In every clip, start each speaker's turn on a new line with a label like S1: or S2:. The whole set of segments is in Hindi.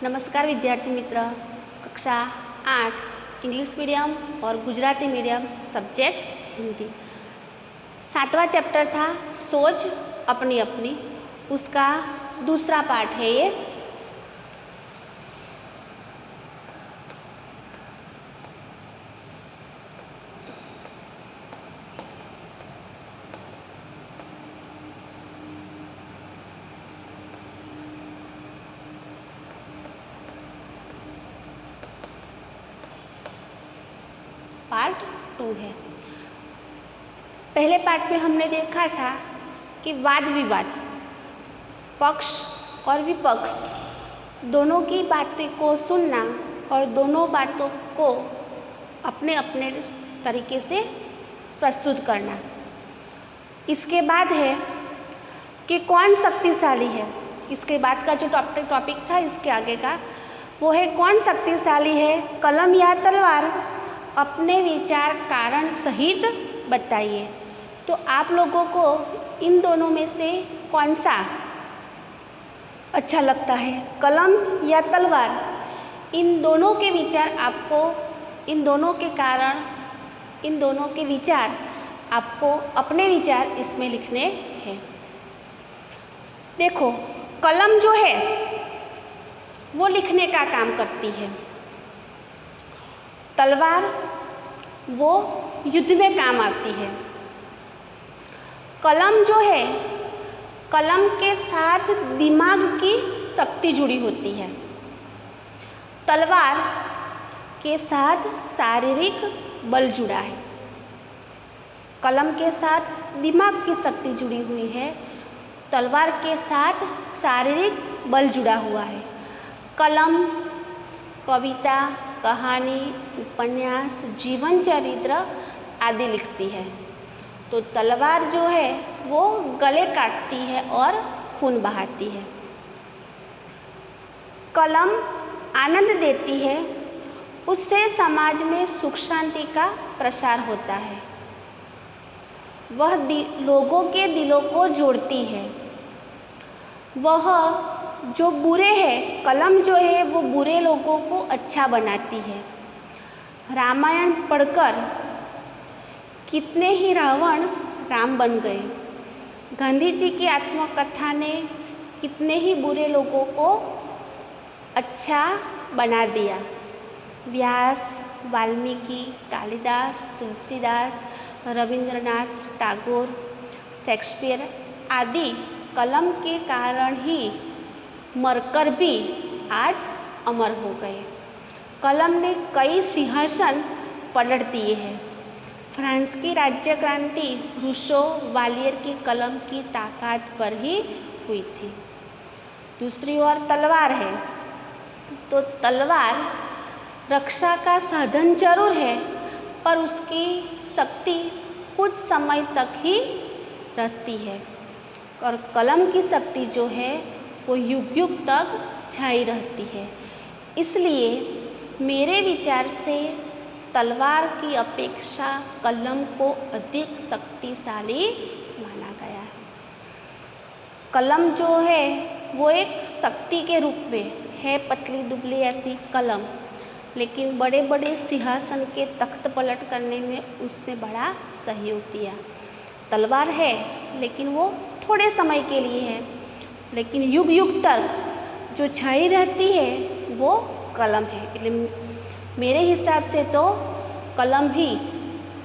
S1: नमस्कार विद्यार्थी मित्र, कक्षा 8 इंग्लिश मीडियम और गुजराती मीडियम सब्जेक्ट हिंदी। 7वां चैप्टर था सोच अपनी अपनी, उसका दूसरा पार्ट है ये। पार्ट 2 है। पहले पार्ट में हमने देखा था कि वाद विवाद, पक्ष और विपक्ष दोनों की बातें को सुनना और दोनों बातों को अपने अपने तरीके से प्रस्तुत करना। इसके बाद है कि कौन शक्तिशाली है। इसके बाद का जो टॉपिक था इसके आगे का वो है कौन शक्तिशाली है, कलम या तलवार। अपने विचार कारण सहित बताइए। तो आप लोगों को इन दोनों में से कौन सा अच्छा लगता है, कलम या तलवार? इन दोनों के विचार आपको, इन दोनों के कारण, इन दोनों के विचार आपको अपने विचार इसमें लिखने हैं। देखो, कलम जो है वो लिखने का काम करती है, तलवार वो युद्ध में काम आती है। कलम जो है, कलम के साथ दिमाग की शक्ति जुड़ी होती है, तलवार के साथ शारीरिक बल जुड़ा है। कलम के साथ दिमाग की शक्ति जुड़ी हुई है, तलवार के साथ शारीरिक बल जुड़ा हुआ है। कलम कविता, कहानी, उपन्यास, जीवन चरित्र आदि लिखती है, तो तलवार जो है वो गले काटती है और खून बहाती है। कलम आनंद देती है, उससे समाज में सुख शांति का प्रसार होता है। वह लोगों के दिलों को जोड़ती है। वह जो बुरे हैं, कलम जो है वो बुरे लोगों को अच्छा बनाती है। रामायण पढ़कर कितने ही रावण राम बन गए। गांधी जी की आत्मकथा ने कितने ही बुरे लोगों को अच्छा बना दिया। व्यास, वाल्मीकि, कालिदास, तुलसीदास, रविंद्रनाथ टैगोर, शेक्सपियर आदि कलम के कारण ही मरकर भी आज अमर हो गए। कलम ने कई सिंहासन पलट दिए हैं। फ्रांस की राज्य क्रांति रूसो वालियर की कलम की ताकत पर ही हुई थी। दूसरी ओर तलवार है, तो तलवार रक्षा का साधन जरूर है, पर उसकी शक्ति कुछ समय तक ही रहती है, और कलम की शक्ति जो है वो युग युग तक छाई रहती है। इसलिए मेरे विचार से तलवार की अपेक्षा कलम को अधिक शक्तिशाली माना गया है। कलम जो है वो एक शक्ति के रूप में है, पतली दुबली ऐसी कलम, लेकिन बड़े बड़े सिंहासन के तख्त पलट करने में उसने बड़ा सहयोग दिया। तलवार है लेकिन वो थोड़े समय के लिए है, लेकिन युग युग तक जो छाई रहती है वो कलम है। इसलिए मेरे हिसाब से तो कलम ही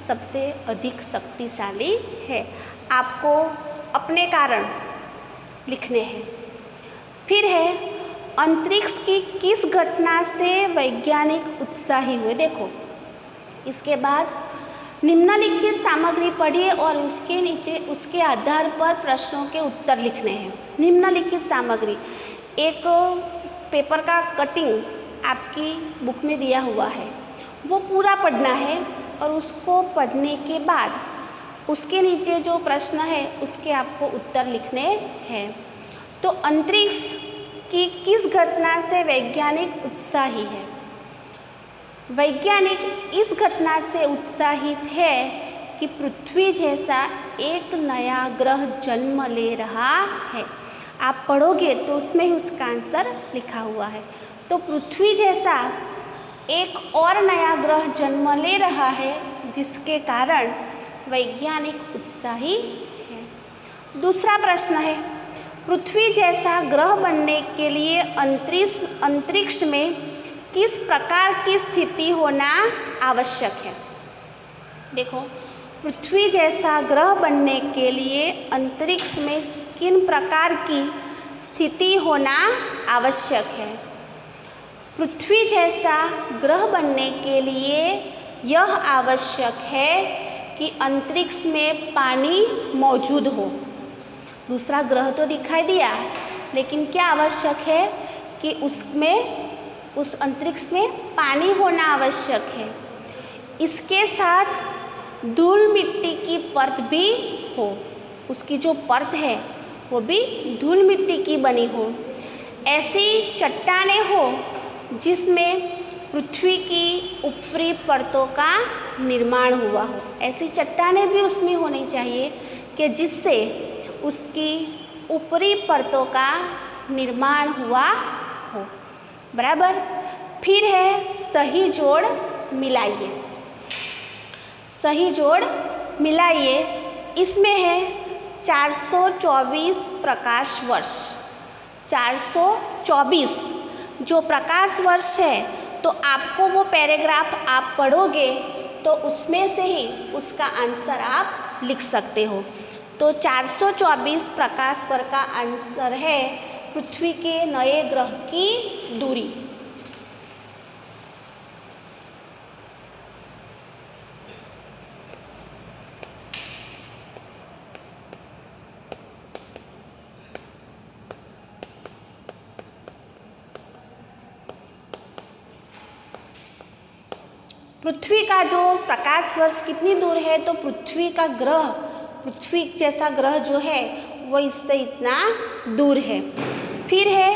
S1: सबसे अधिक शक्तिशाली है। आपको अपने कारण लिखने हैं। फिर है अंतरिक्ष की किस घटना से वैज्ञानिक उत्साही हुए। देखो, इसके बाद निम्नलिखित सामग्री पढ़िए और उसके नीचे उसके आधार पर प्रश्नों के उत्तर लिखने हैं। निम्नलिखित सामग्री, एक पेपर का कटिंग आपकी बुक में दिया हुआ है, वो पूरा पढ़ना है और उसको पढ़ने के बाद उसके नीचे जो प्रश्न है उसके आपको उत्तर लिखने हैं। तो अंतरिक्ष की किस घटना से वैज्ञानिक उत्साही है? वैज्ञानिक इस घटना से उत्साहित है कि पृथ्वी जैसा एक नया ग्रह जन्म ले रहा है। आप पढ़ोगे तो उसमें ही उसका आंसर लिखा हुआ है। तो पृथ्वी जैसा एक और नया ग्रह जन्म ले रहा है, जिसके कारण वैज्ञानिक उत्साही हैं। दूसरा प्रश्न है, पृथ्वी जैसा ग्रह बनने के लिए अंतरिक्ष में किस प्रकार की स्थिति होना आवश्यक है? देखो, पृथ्वी जैसा ग्रह बनने के लिए अंतरिक्ष में किन प्रकार की स्थिति होना आवश्यक है? पृथ्वी जैसा ग्रह बनने के लिए यह आवश्यक है कि अंतरिक्ष में पानी मौजूद हो। दूसरा ग्रह तो दिखाई दिया, लेकिन क्या आवश्यक है कि उस अंतरिक्ष में पानी होना आवश्यक है। इसके साथ धूल मिट्टी की परत भी हो, उसकी जो परत है वो भी धूल मिट्टी की बनी हो। ऐसी चट्टानें हो जिसमें पृथ्वी की ऊपरी परतों का निर्माण हुआ हो। ऐसी चट्टानें भी उसमें होनी चाहिए कि जिससे उसकी ऊपरी परतों का निर्माण हुआ हो। बराबर। फिर है सही जोड़ मिलाइए। सही जोड़ मिलाइए, इसमें है 424 प्रकाश वर्ष। 424 जो प्रकाश वर्ष है, तो आपको वो पैराग्राफ आप पढ़ोगे तो उसमें से ही उसका आंसर आप लिख सकते हो। तो 424 प्रकाश वर्ष का आंसर है पृथ्वी के नए ग्रह की दूरी। पृथ्वी का जो प्रकाश वर्ष कितनी दूर है, तो पृथ्वी जैसा ग्रह जो है वो इससे इतना दूर है। फिर है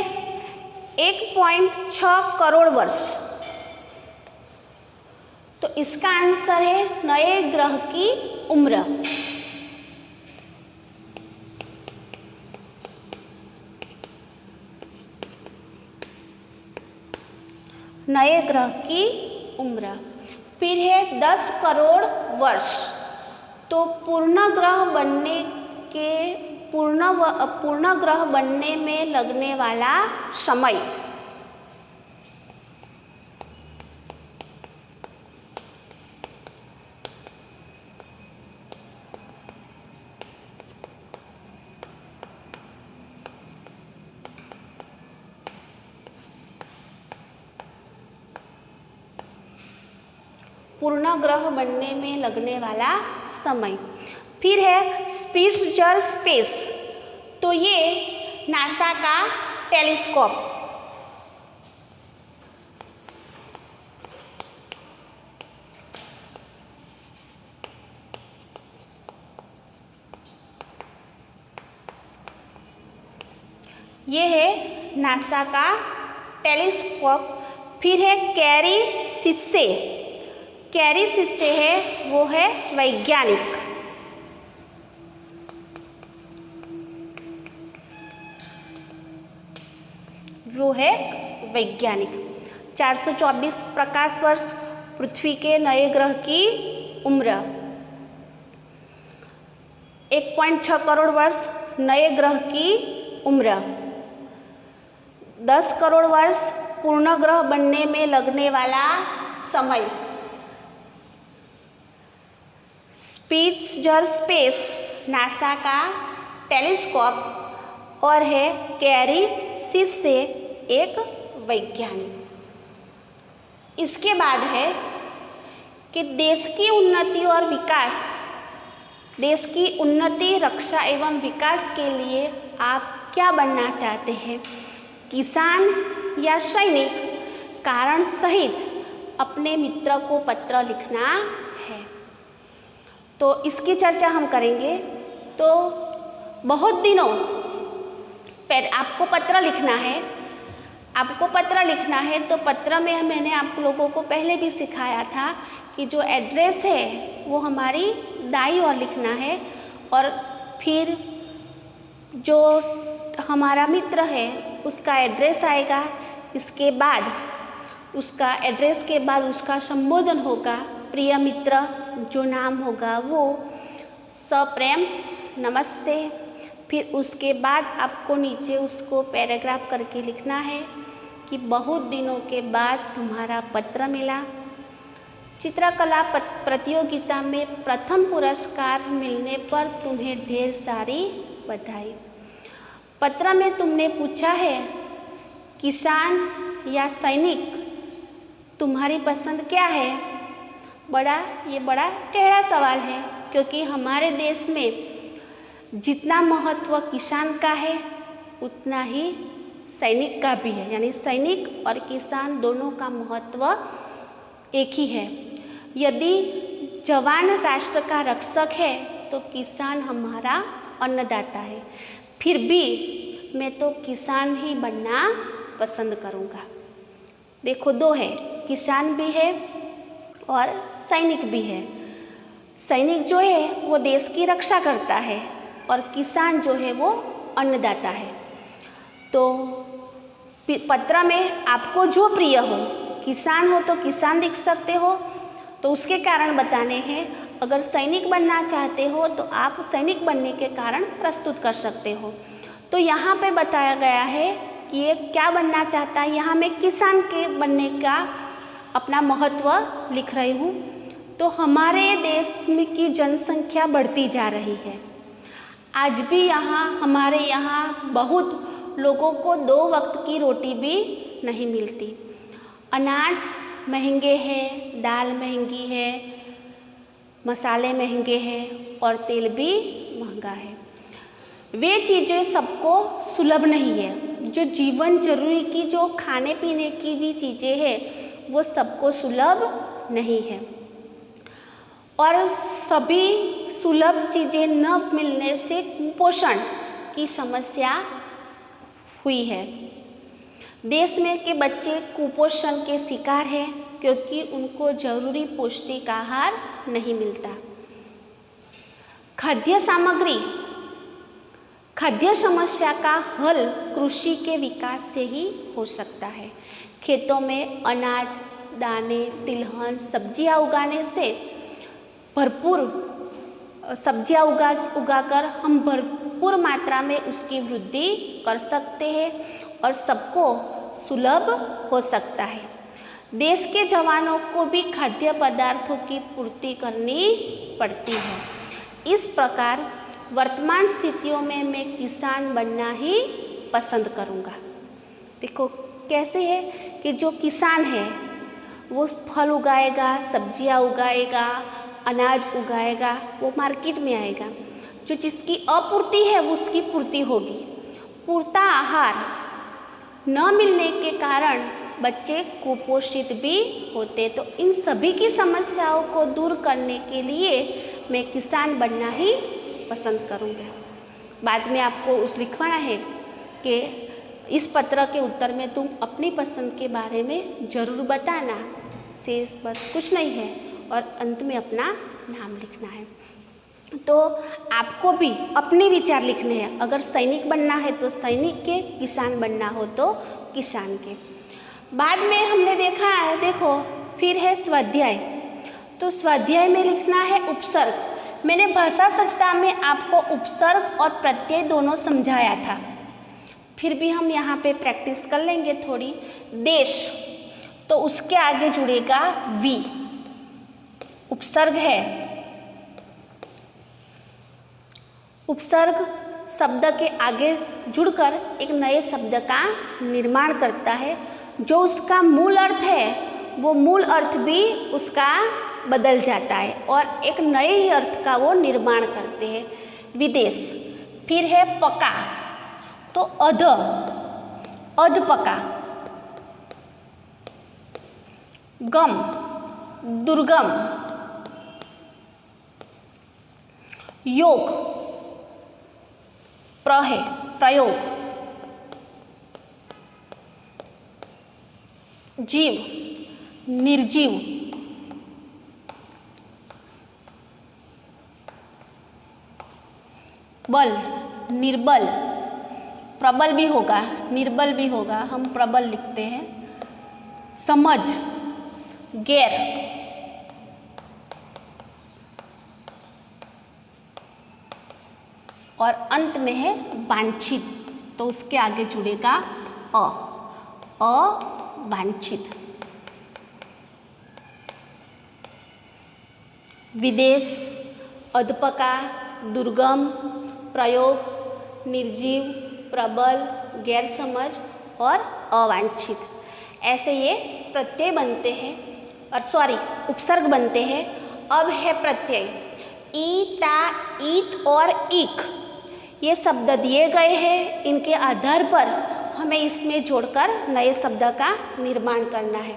S1: 1.6 करोड़ वर्ष। तो इसका आंसर है नए ग्रह की उम्र। नए ग्रह की उम्र। फिर है 10 करोड़ वर्ष। तो पूर्ण ग्रह बनने में लगने वाला समय। पूर्ण ग्रह बनने में लगने वाला समय। फिर है स्पिट्ज़र स्पेस। तो ये नासा का टेलीस्कोप। ये है नासा का टेलीस्कोप। फिर है कैरी सिस्से। कैरी सिस्से है वो है वैज्ञानिक। वो है वैज्ञानिक। 424 प्रकाश वर्ष पृथ्वी के नए ग्रह की उम्र। 1.6 करोड़ वर्ष नए ग्रह की उम्र। 10 करोड़ वर्ष पूर्ण ग्रह बनने में लगने वाला समय। स्पिट्ज़र स्पेस नासा का टेलीस्कोप और है कैरी सिस्से एक वैज्ञानिक। इसके बाद है कि देश की उन्नति और विकास, देश की उन्नति, रक्षा एवं विकास के लिए आप क्या बनना चाहते हैं? किसान या सैनिक? कारण सहित अपने मित्र को पत्र लिखना है। तो इसकी चर्चा हम करेंगे। तो बहुत दिनों आपको पत्र लिखना है। आपको पत्र लिखना है तो पत्र में मैंने आप लोगों को पहले भी सिखाया था कि जो एड्रेस है वो हमारी दाईं ओर लिखना है, और फिर जो हमारा मित्र है उसका एड्रेस आएगा, इसके बाद उसका एड्रेस के बाद उसका संबोधन होगा प्रिय मित्र, जो नाम होगा वो सप्रेम नमस्ते। फिर उसके बाद आपको नीचे उसको पैराग्राफ करके लिखना है कि बहुत दिनों के बाद तुम्हारा पत्र मिला। चित्रकला प्रतियोगिता में प्रथम पुरस्कार मिलने पर तुम्हें ढेर सारी बधाई। पत्र में तुमने पूछा है किसान या सैनिक, तुम्हारी पसंद क्या है। ये बड़ा टेढ़ा सवाल है, क्योंकि हमारे देश में जितना महत्व किसान का है उतना ही सैनिक का भी है, यानी सैनिक और किसान दोनों का महत्व एक ही है। यदि जवान राष्ट्र का रक्षक है तो किसान हमारा अन्नदाता है। फिर भी मैं तो किसान ही बनना पसंद करूँगा। देखो, दो है, किसान भी है और सैनिक भी है। सैनिक जो है वो देश की रक्षा करता है और किसान जो है वो अन्नदाता है। तो पत्र में आपको जो प्रिय हो, किसान हो तो किसान लिख सकते हो, तो उसके कारण बताने हैं। अगर सैनिक बनना चाहते हो तो आप सैनिक बनने के कारण प्रस्तुत कर सकते हो। तो यहाँ पे बताया गया है कि ये क्या बनना चाहता है। यहाँ मैं किसान के बनने का अपना महत्व लिख रही हूँ। तो हमारे देश में की जनसंख्या बढ़ती जा रही है। आज भी हमारे यहाँ बहुत लोगों को 2 वक्त की रोटी भी नहीं मिलती। अनाज महंगे हैं, दाल महंगी है, मसाले महंगे हैं और तेल भी महंगा है। वे चीज़ें सबको सुलभ नहीं है। जो जीवन जरूरी की जो खाने पीने की भी चीज़ें हैं वो सबको सुलभ नहीं है, और सभी सुलभ चीज़ें न मिलने से कुपोषण की समस्या हुई है। देश में के बच्चे कुपोषण के शिकार हैं क्योंकि उनको जरूरी पौष्टिक आहार नहीं मिलता। खाद्य समस्या का हल कृषि के विकास से ही हो सकता है। खेतों में अनाज, दाने, तिलहन, सब्जियां उगाने से भरपूर सब्जियां उगाकर हम भरपूर मात्रा में उसकी वृद्धि कर सकते हैं और सबको सुलभ हो सकता है। देश के जवानों को भी खाद्य पदार्थों की पूर्ति करनी पड़ती है। इस प्रकार वर्तमान स्थितियों में मैं किसान बनना ही पसंद करूँगा। देखो कैसे है कि जो किसान है वो फल उगाएगा, सब्जियां उगाएगा, अनाज उगाएगा, वो मार्केट में आएगा। जो जिसकी अपूर्ति है वो उसकी पूर्ति होगी। पूरता आहार न मिलने के कारण बच्चे कुपोषित भी होते। तो इन सभी की समस्याओं को दूर करने के लिए मैं किसान बनना ही पसंद करूँगा। बाद में आपको लिखवाना है कि इस पत्र के उत्तर में तुम अपनी पसंद के बारे में ज़रूर बताना। शेष बस कुछ नहीं है और अंत में अपना नाम लिखना है। तो आपको भी अपने विचार लिखने हैं। अगर सैनिक बनना है तो सैनिक के, किसान बनना हो तो किसान के। बाद में हमने देखा है, देखो फिर है स्वाध्याय। तो स्वाध्याय में लिखना है उपसर्ग। मैंने भाषा सचता में आपको उपसर्ग और प्रत्यय दोनों समझाया था, फिर भी हम यहाँ पे प्रैक्टिस कर लेंगे थोड़ी। देश, तो उसके आगे जुड़ेगा वी, उपसर्ग है। उपसर्ग शब्द के आगे जुड़कर एक नए शब्द का निर्माण करता है। जो उसका मूल अर्थ है वो मूल अर्थ भी उसका बदल जाता है और एक नए ही अर्थ का वो निर्माण करते हैं। विदेश। फिर है पका, तो अधपका। गम, दुर्गम। योग, प्रयोग। जीव, निर्जीव। बल, निर्बल। प्रबल भी होगा, निर्बल भी होगा, हम प्रबल लिखते हैं। समझ, गैर, और अंत में है वांछित, तो उसके आगे जुड़ेगा अवांछित। विदेश, अध्यापका, दुर्गम, प्रयोग, निर्जीव, प्रबल, गैर समझ और अवांछित, ऐसे ये प्रत्यय बनते हैं, और उपसर्ग बनते हैं। अब है प्रत्यय। ई, ता, ईत और इक, ये शब्द दिए गए हैं, इनके आधार पर हमें इसमें जोड़कर नए शब्द का निर्माण करना है।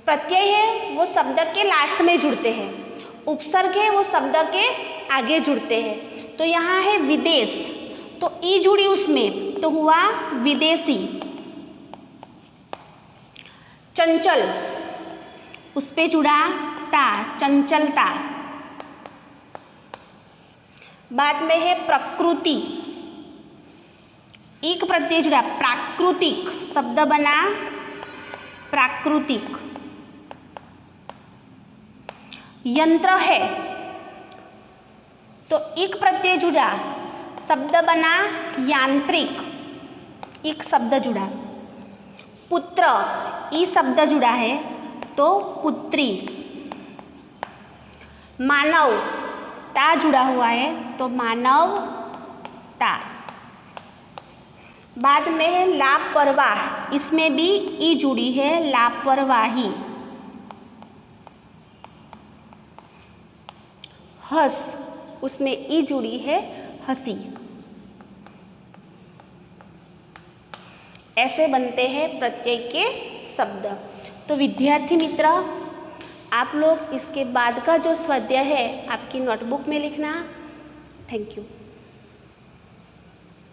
S1: प्रत्यय है वो शब्द के लास्ट में जुड़ते हैं, उपसर्ग है वो शब्द के आगे जुड़ते हैं। तो यहाँ है विदेश, तो ई जुड़ी उसमें, तो हुआ विदेशी। चंचल, उस पे जुड़ा ता, चंचलता। बाद में है प्रकृति, एक प्रत्यय जुड़ा, प्राकृतिक, शब्द बना प्राकृतिक। यंत्र है, तो एक प्रत्यय जुड़ा, शब्द बना यांत्रिक, एक शब्द जुड़ा। पुत्र, ई शब्द जुड़ा है तो पुत्री। मानव, ता जुड़ा हुआ है तो मानवता। बाद में है लापरवाह, इसमें भी ई जुड़ी है, लापरवाही। हंस, उसमें ई जुड़ी है, हंसी। ऐसे बनते हैं प्रत्यय के शब्द। तो विद्यार्थी मित्र, आप लोग इसके बाद का जो स्वाध्याय है आपकी नोटबुक में लिखना। Thank you.